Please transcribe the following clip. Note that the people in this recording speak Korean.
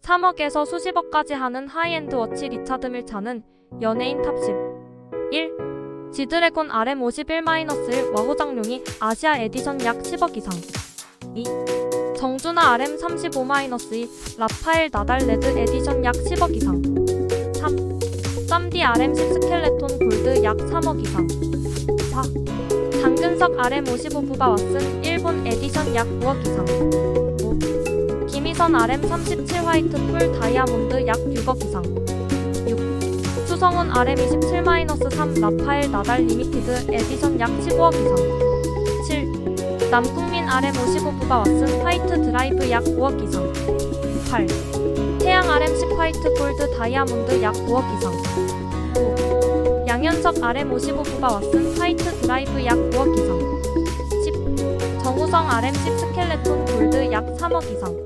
3억에서 수십억까지 하는 하이엔드 워치 리차드 밀차는 연예인 탑10. 1. 지드래곤 RM51-1 와호장룡이 아시아 에디션 약 10억 이상. 2. 정준하 RM35-2 라파엘 나달 레드 에디션 약 10억 이상. 3. 쌈디 RM10 스켈레톤 골드 약 3억 이상. 4. 당근석 RM55 부바 왓슨 일본 에디션 약 9억 이상. 5. 김희선 RM37 화이트 풀 다이아몬드 약 6억 이상. 6. 추성훈 RM27-3 라파엘 나달 리미티드 에디션 약 15억 이상. 7. 남궁민 RM55 부바 왓슨 화이트 드라이브 약 5억 이상. 8. 태양 RM10 화이트 골드 다이아몬드 약 5억 이상. 9. 양현석 RM55 부바 왓슨 화이트 드라이브 약 5억 이상. 10. 정우성 RM10 스켈레톤 골드 약 3억 이상.